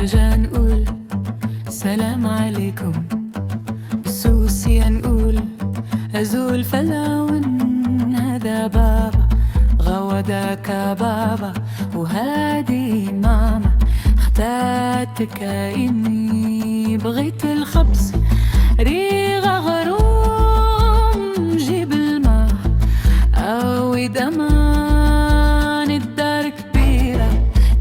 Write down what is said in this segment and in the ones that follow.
بالدرجة نقول سلام عليكم، بالسوسية نقول أزول فلاون. هذا بابا غودك بابا وهادي ماما، اختاتك إني بغيت الخبز ريغة غروم جيب الماء أوي دمان. الدار كبيرة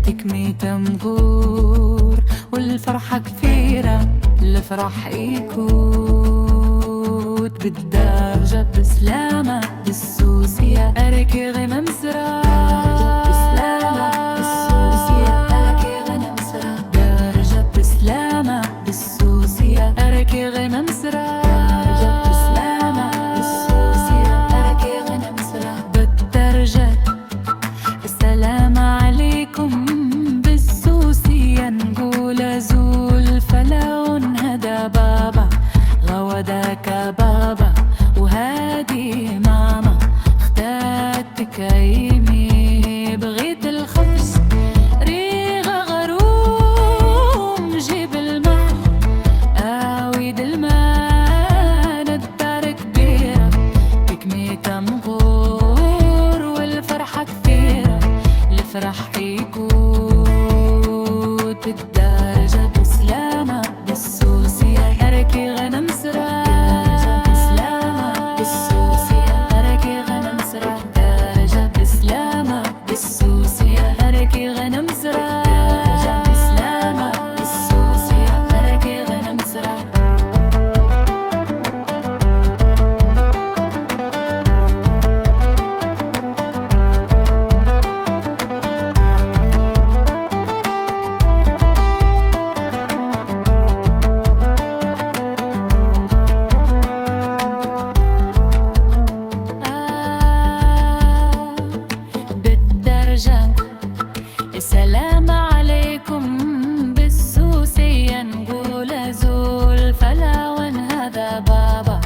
تكمية مغور والفرحة كثيرة، الفرح يكوت بالدار جاب سلامة بالسوسية أركي غنم سرا بسلامة بالسوسية أركي غنم سرا دار جاب سلامة بالسوسية أركي غنم سرا جاب سلامة بالسوسية أركي غنم سرا بالدرجة. السلام عليكم بالسوسية نقول أزول فلاون. هدا بابا غودك بابا وهادي ماما، اختاتك يمي بغيت الخبز ريغة غروم جيب الماء أويد الماء. الدار كبيرة بكمية مغور والفرحة كثيرة، الفرح يكوت الدار جاب سلامة بالسوسية أركي غنم سرا بسلامة بالسوسية أركي غنم سرا دار جاب سلامة بالسوسية أركي غنم سرا جاب سلامة بالسوسية أركي غنم سرا. السلام عليكم بالسوسية نقول أزول فلاون. هذا بابا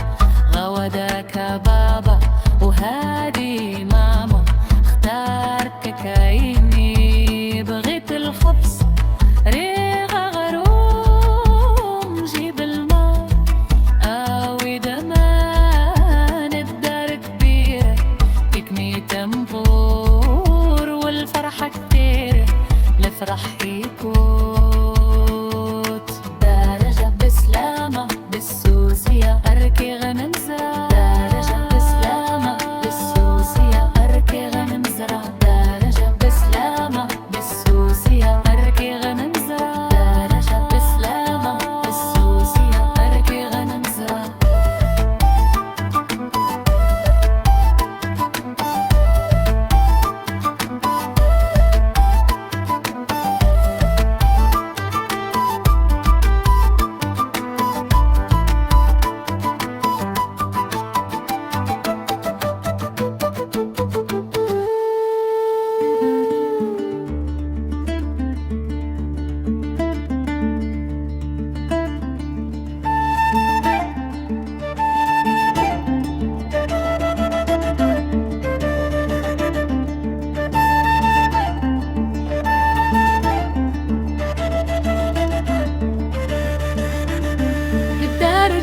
غودك بابا وهادي ماما، اختارتك إني بغيت الخبز ريغة غروم جيب الماء أوي دمان. الدار كبيرة بكمية مغور والفرحة كتير، الفرح يكوت دار جاب سلامة بالسوسية أركي غنم زرع دار جاب سلامة بالسوسية أركي غنم زرع دار جاب سلامة بالسوسية أركي غنم زرع دار جاب سلامة بالسوسية أركي غنم زرع.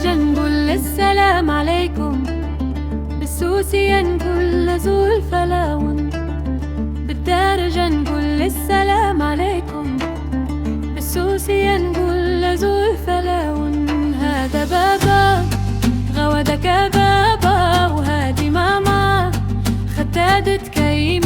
نقول السلام عليكم بالسوسية نقول أزول فلاون. بالدرجة نقول السلام عليكم بالسوسية نقول أزول فلاون. هذا بابا غودك بابا وهادي ماما، ختادت كيمي